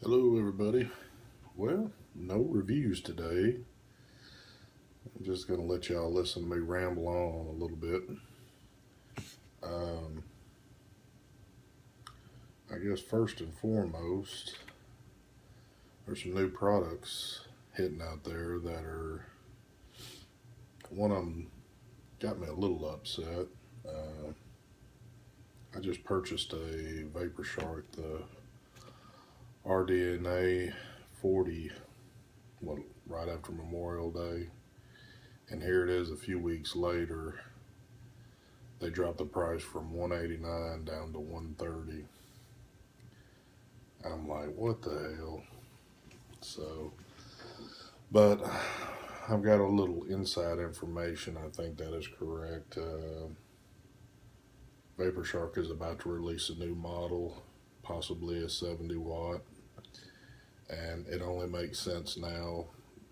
Hello everybody. Well, no reviews today. I'm just going to let y'all listen to me ramble on a little bit. Um, I guess first and foremost, there's some new products hitting out there that are, one of them got me a little upset. I just purchased a Vapor Shark, the RDNA 40, right after Memorial Day. And here it is a few weeks later. They dropped the price from $189 down to $130. I'm like, what the hell? So, but I've got a little inside information. I think that is correct. Vapor Shark is about to release a new model, possibly a 70 watt, and it only makes sense now,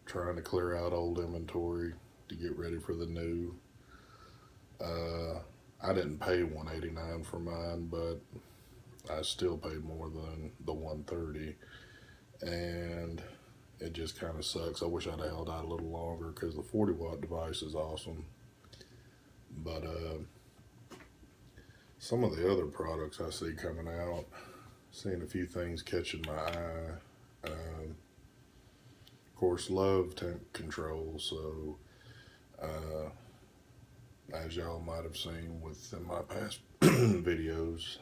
trying to clear out old inventory to get ready for the new. I didn't pay $189 for mine, but I still paid more than the $130, and it just kind of sucks. I wish I'd held out a little longer because the 40 watt device is awesome. But some of the other products I see coming out, seeing a few things catching my eye. Of course, love temp control. So as y'all might have seen within my past videos,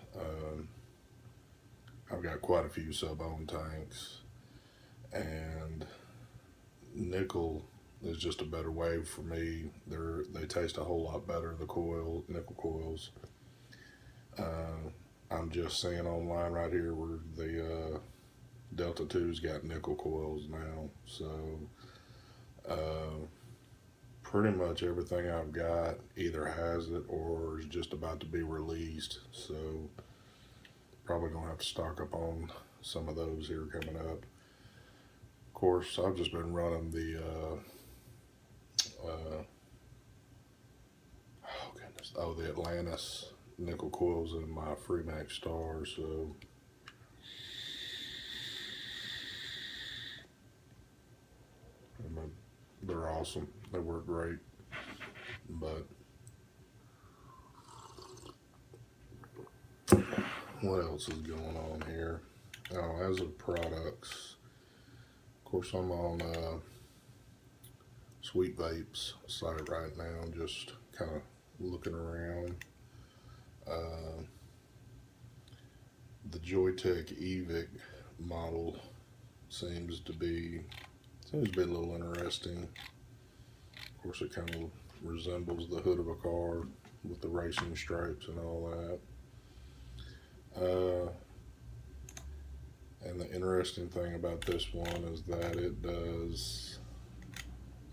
I've got quite a few sub-ohm tanks, and nickel is just a better way for me. They taste a whole lot better, the nickel coils. I'm just seeing online right here where the Delta 2's got nickel coils now. So pretty much everything I've got either has it or is just about to be released. So probably gonna have to stock up on some of those here coming up. Of course, I've just been running the the Atlantis nickel coils in my Freemax Star. So they're awesome. They work great. But what else is going on here? Oh, as of products, of course, I'm on Sweet Vape's site right now, just kind of looking around. The Joytech Evic model seems to be a little interesting. Of course, it kind of resembles the hood of a car with the racing stripes and all that. And the interesting thing about this one is that it does,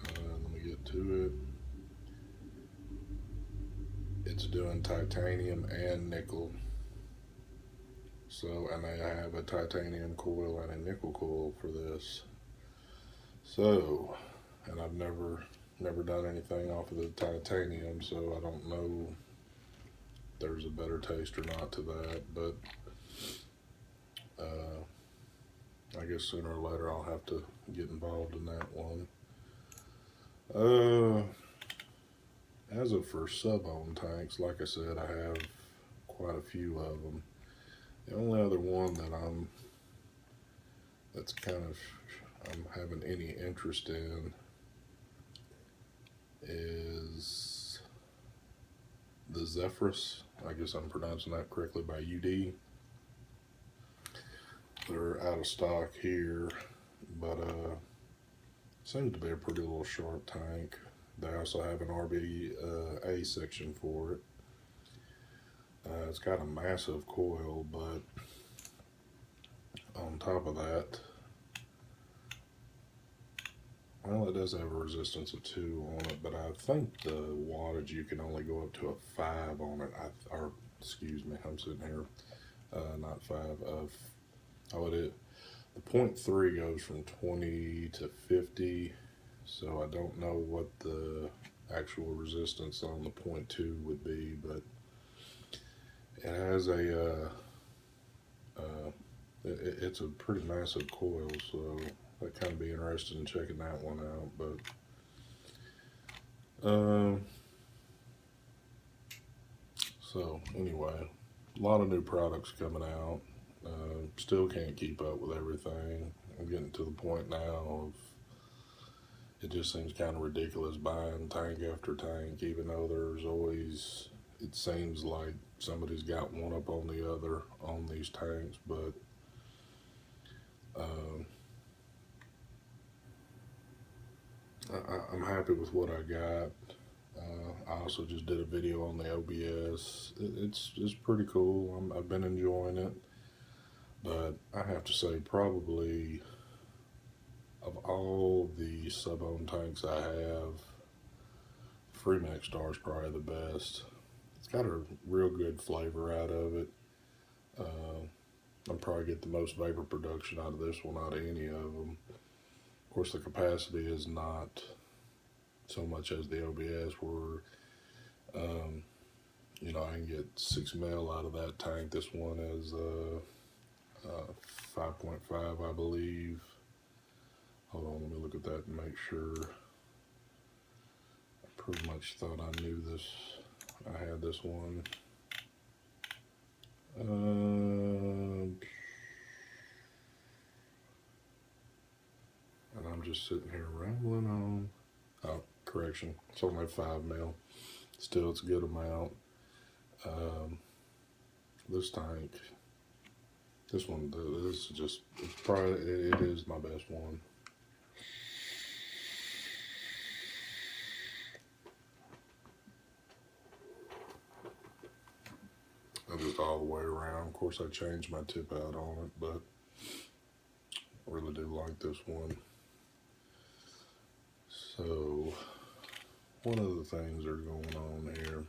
let me get to it, it's doing titanium and nickel. So, and they have a titanium coil and a nickel coil for this. So, and I've never done anything off of the titanium, so I don't know if there's a better taste or not to that, but I guess sooner or later I'll have to get involved in that one. As of for sub-ohm tanks, like I said, I have quite a few of them. The only other one that I'm having any interest in is the Zephyrus. I guess I'm pronouncing that correctly, by UD. They're out of stock here, but seems to be a pretty little sharp tank. They also have an RBA section for it. It's got a massive coil, but on top of that, well, it does have a resistance of 2 on it, but I think the wattage, you can only go up to a 5 on it. Or excuse me, I'm sitting here, not 5. The 0.3 goes from 20 to 50, so I don't know what the actual resistance on the 0.2 would be, but it has a It's a pretty massive coil, so I'd kind of be interested in checking that one out. But so anyway, a lot of new products coming out. Still can't keep up with everything. I'm getting to the point now of it just seems kind of ridiculous buying tank after tank, even though there's always, it seems like somebody's got one up on the other on these tanks. But I'm happy with what I got. I also just did a video on the OBS. It's pretty cool. I've been enjoying it, but I have to say, probably of all the sub-ohm tanks I have, Freemax Star is probably the best. It's got a real good flavor out of it. I'll probably get the most vapor production out of this one out of any of them. Of course, the capacity is not so much as the OBS, where you know, I can get 6 mil out of that tank. This one is 5.5, I believe. Hold on, let me look at that and make sure. I pretty much thought I knew this. I had this one. And I'm just sitting here rambling on. Oh, correction. It's only 5 mil. Still, it's a good amount. This tank, this one, this is just, it's probably, it is my best one. Just all the way around. Of course, I changed my tip out on it, but I really do like this one. So, one of the things that are going on here.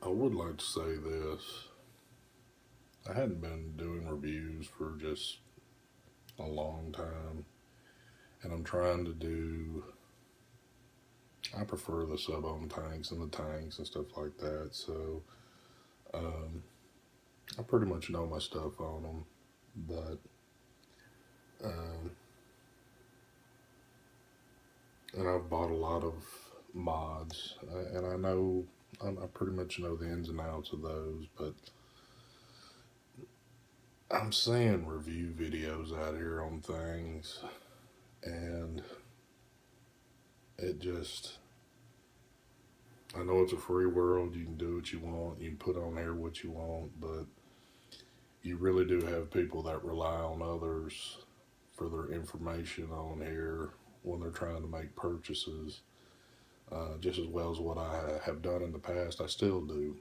I would like to say this. I hadn't been doing reviews for just a long time, and I'm trying to do, I prefer the sub-ohm tanks and the tanks and stuff like that, so I pretty much know my stuff on them, but and I've bought a lot of mods, and I pretty much know the ins and outs of those, but I'm seeing review videos out here on things, and it just, I know it's a free world. You can do what you want. You can put on here what you want, but you really do have people that rely on others for their information on here when they're trying to make purchases. Just as well as what I have done in the past, I still do.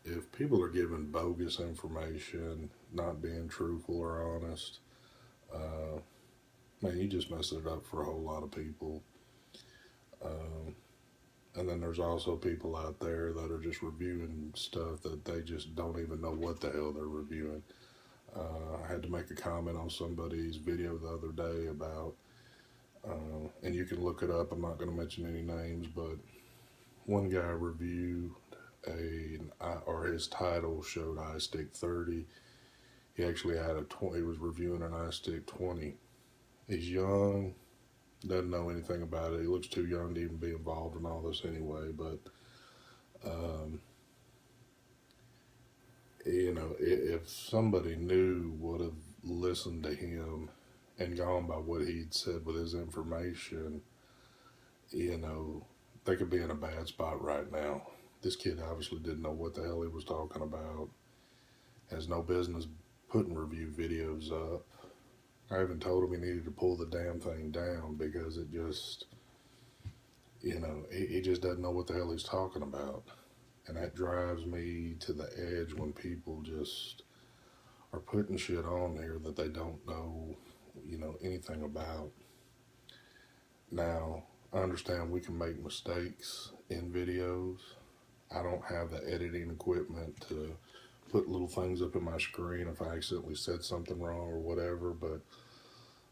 If people are giving bogus information, not being truthful or honest, man, you just mess it up for a whole lot of people. And then there's also people out there that are just reviewing stuff that they just don't even know what the hell they're reviewing. I had to make a comment on somebody's video the other day about, and you can look it up, I'm not going to mention any names, but one guy reviewed or his title showed iStick 30. He actually had he was reviewing an iStick 20. He's young, doesn't know anything about it. He looks too young to even be involved in all this anyway, but you know, if somebody would have listened to him and gone by what he'd said with his information, you know, they could be in a bad spot right now. This kid obviously didn't know what the hell he was talking about, has no business putting review videos up. I even told him he needed to pull the damn thing down because it just, you know, he just doesn't know what the hell he's talking about. And that drives me to the edge when people just are putting shit on there that they don't know, you know, anything about. Now, I understand we can make mistakes in videos. I don't have the editing equipment to put little things up in my screen if I accidentally said something wrong or whatever, but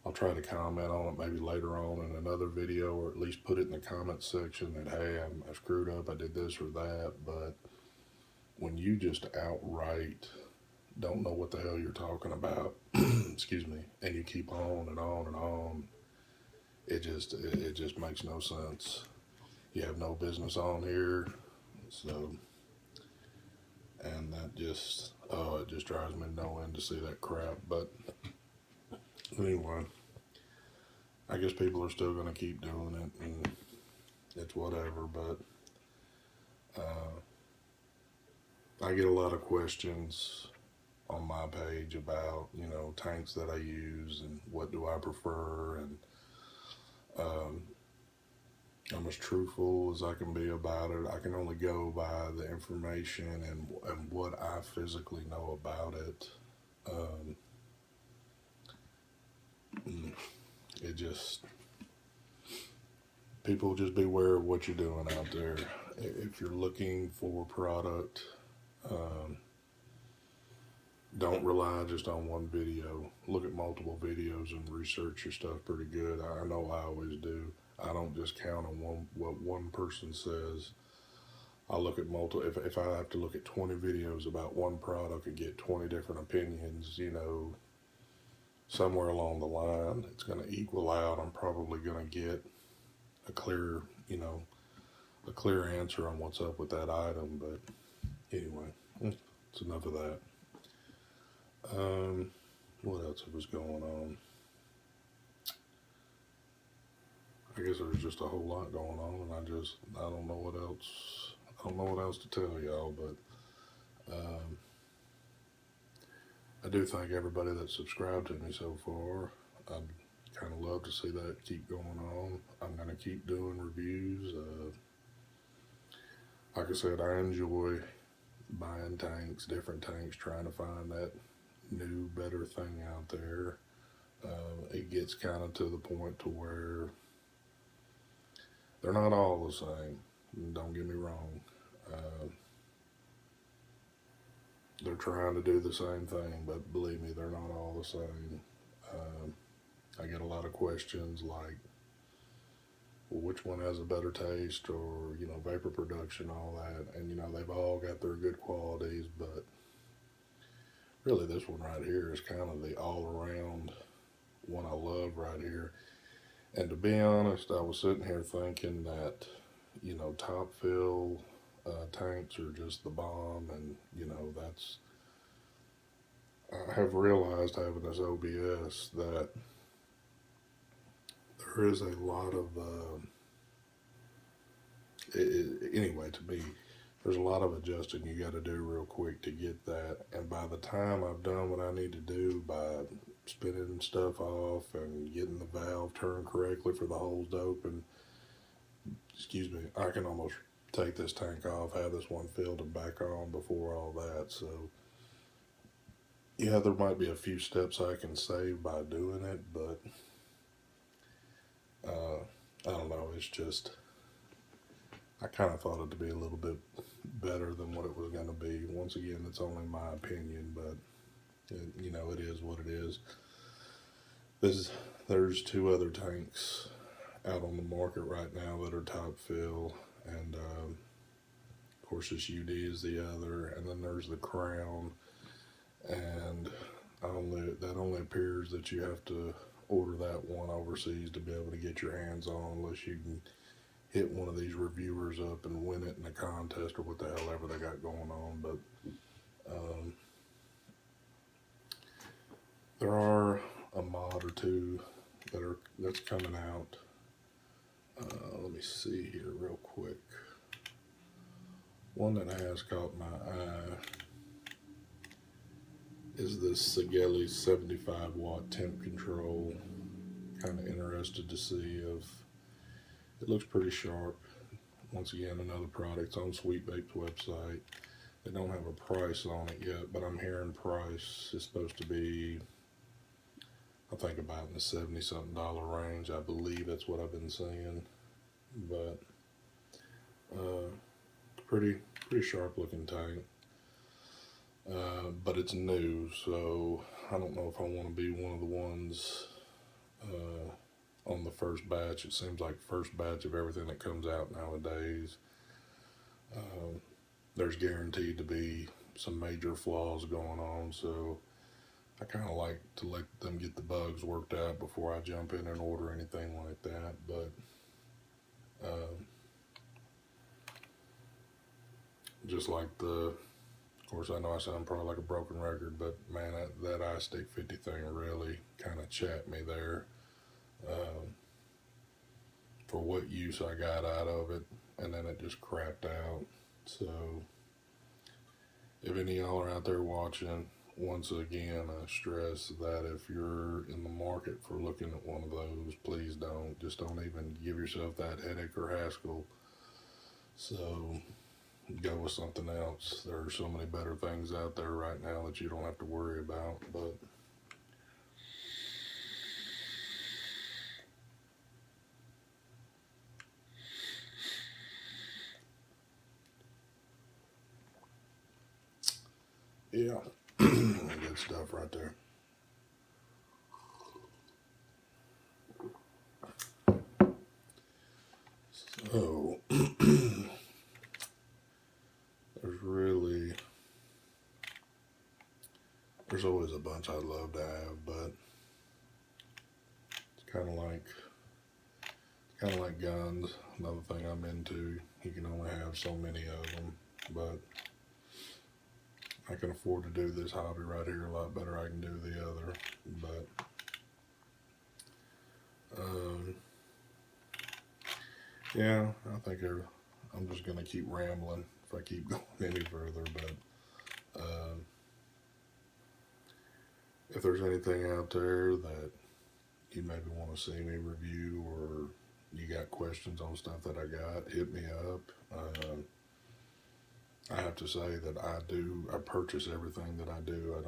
I'll try to comment on it maybe later on in another video, or at least put it in the comment section that, hey, I screwed up, I did this or that. But when you just outright don't know what the hell you're talking about, excuse me, and you keep on and on and on, it just makes no sense. You have no business on here, so, and that just, oh, it just drives me no end to see that crap. But anyway, I guess people are still going to keep doing it, and it's whatever. But I get a lot of questions on my page about, you know, tanks that I use and what do I prefer, and I'm as truthful as I can be about it. I can only go by the information and what I physically know about it. It just, people just beware of what you're doing out there. If you're looking for a product, don't rely just on one video. Look at multiple videos and research your stuff pretty good. I know I always do. I don't just count on what one person says. I look at multiple. If I have to look at 20 videos about one product and get 20 different opinions, you know, somewhere along the line, it's going to equal out. I'm probably going to get a clear, you know, a clear answer on what's up with that item. But anyway, it's enough of that. What else was going on? I guess there's just a whole lot going on, and I don't know what else. I don't know what else to tell y'all, but I do thank everybody that subscribed to me so far. I'd kind of love to see that keep going on. I'm going to keep doing reviews. Like I said, I enjoy buying tanks, different tanks, trying to find that new, better thing out there. It gets kind of to the point to where they're not all the same. Don't get me wrong. They're trying to do the same thing, but believe me, they're not all the same. I get a lot of questions like, well, which one has a better taste, or, you know, vapor production, all that. And, you know, they've all got their good qualities, but really this one right here is kind of the all-around one I love right here. And to be honest, I was sitting here thinking that, you know, top fill tanks are just the bomb, and, you know, that's, I have realized having this OBS that there is a lot of, anyway, to me, there's a lot of adjusting you got to do real quick to get that. And by the time I've done what I need to do by spinning stuff off and getting the valve turned correctly for the holes to open, excuse me, I can almost take this tank off, have this one filled and back on before all that. So yeah, there might be a few steps I can save by doing it, but I don't know, it's just, I kind of thought it to be a little bit better than what it was going to be. Once again, it's only my opinion, but you know, it is what it is. There's two other tanks out on the market right now that are top fill, and of course this UD is the other, and then there's the Crown, and that only appears that you have to order that one overseas to be able to get your hands on, unless you can hit one of these reviewers up and win it in a contest or what the hell ever they got going on. But there are a mod or two that's coming out. Let me see here real quick. One that has caught my eye is this Sigeli 75 watt temp control. Kind of interested to see if it looks pretty sharp. Once again, another product on Sweet Vape's website. They don't have a price on it yet, but I'm hearing price is supposed to be, I think, about in the $70-something range. I believe that's what I've been seeing. But pretty sharp looking tank. But it's new, so I don't know if I want to be one of the ones on the first batch. It seems like first batch of everything that comes out nowadays, there's guaranteed to be some major flaws going on. So I kind of like to let them get the bugs worked out before I jump in and order anything like that. But just like of course, I know I sound probably like a broken record, but man, that iStick 50 thing really kind of chapped me there. For what use I got out of it, and then it just crapped out. So, if any of y'all are out there watching, once again, I stress that if you're in the market for looking at one of those, please just don't even give yourself that headache or hassle. So, go with something else. There are so many better things out there right now that you don't have to worry about, but yeah, good stuff right there. So, there's always a bunch I'd love to have, but it's kind of like guns. Another thing I'm into. You can only have so many of them, but I can afford to do this hobby right here a lot better I can do the other. But yeah, I think I'm just gonna keep rambling if I keep going any further. But if there's anything out there that you maybe want to see me review, or you got questions on stuff that I got, hit me up. I have to say that I purchase everything that I do. I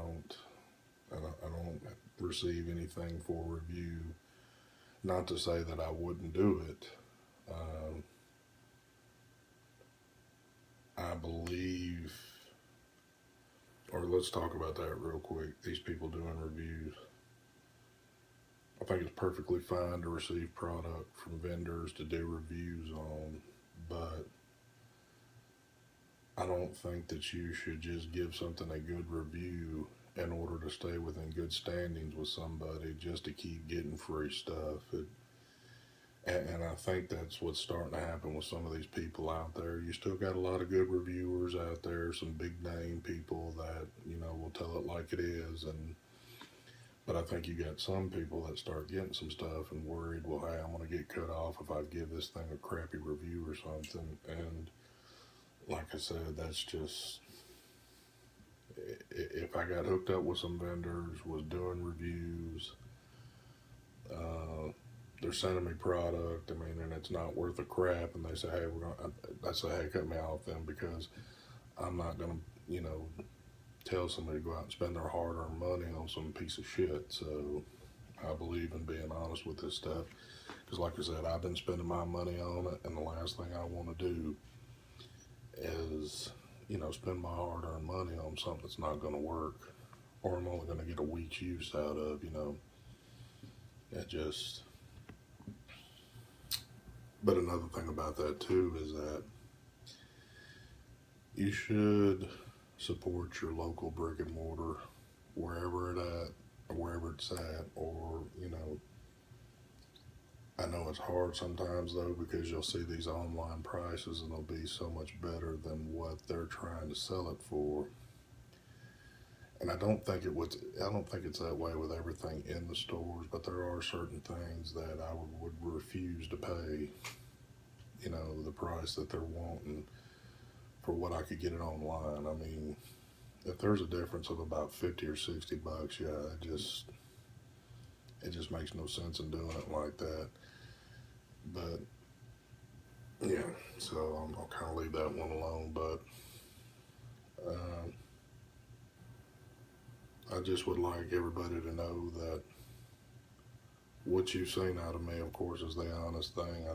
don't receive anything for review. Not to say that I wouldn't do it. I believe, or let's talk about that real quick. These people doing reviews. I think it's perfectly fine to receive product from vendors to do reviews on, but I don't think that you should just give something a good review in order to stay within good standings with somebody just to keep getting free stuff. And I think that's what's starting to happen with some of these people out there. You still got a lot of good reviewers out there, some big name people that, will tell it like it is. But I think you got some people that start getting some stuff and worried, well, hey, I'm going to get cut off if I give this thing a crappy review or something. And like I said, that's just, if I got hooked up with some vendors, was doing reviews, they're sending me product, and it's not worth a crap, and they say, hey, I say, hey, cut me off then, because I'm not going to, tell somebody to go out and spend their hard-earned money on some piece of shit. So I believe in being honest with this stuff, because like I said, I've been spending my money on it, and the last thing I want to do is, spend my hard-earned money on something that's not going to work, or I'm only going to get a week's use out of, It just, but another thing about that too is that you should support your local brick and mortar wherever it's at, or I know it's hard sometimes though, because you'll see these online prices and they'll be so much better than what they're trying to sell it for. And I don't think it's that way with everything in the stores, but there are certain things that I would refuse to pay, the price that they're wanting for what I could get it online. I mean, if there's a difference of about 50 or 60 bucks, yeah, it just makes no sense in doing it like that. But yeah, so I'll kind of leave that one alone. But I just would like everybody to know that what you've seen out of me, of course, is the honest thing.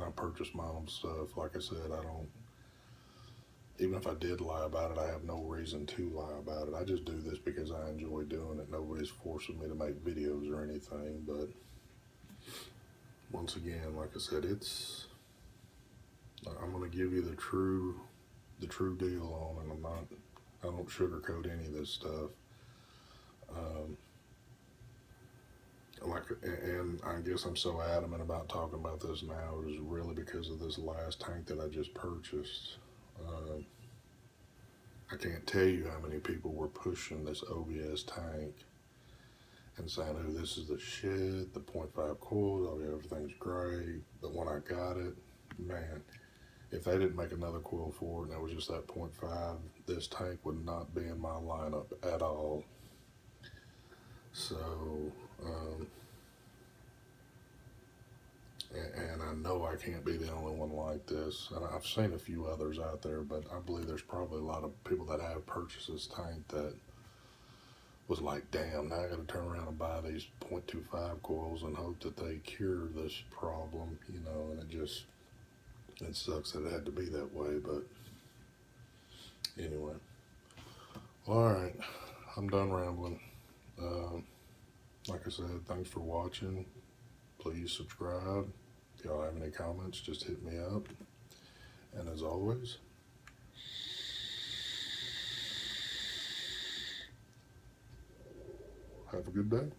I purchase my own stuff. Like I said, even if I did lie about it, I have no reason to lie about it. I just do this because I enjoy doing it. Nobody's forcing me to make videos or anything, but once again, like I said, I'm gonna give you the true deal on it. I don't sugarcoat any of this stuff. And I guess I'm so adamant about talking about this now is really because of this last tank that I just purchased. I can't tell you how many people were pushing this OBS tank and saying, "Oh, this is the shit, the 0.5 coils, everything's great." But when I got it, man, if they didn't make another coil for it and it was just that 0.5, this tank would not be in my lineup at all. So, and I know I can't be the only one like this. And I've seen a few others out there, but I believe there's probably a lot of people that have purchased this tank that was like, damn, now I got to turn around and buy these 0.25 coils and hope that they cure this problem, you know, and it sucks that it had to be that way, but anyway. All right, I'm done rambling. Like I said, thanks for watching. Please subscribe. If y'all have any comments, just hit me up. And as always, have a good day.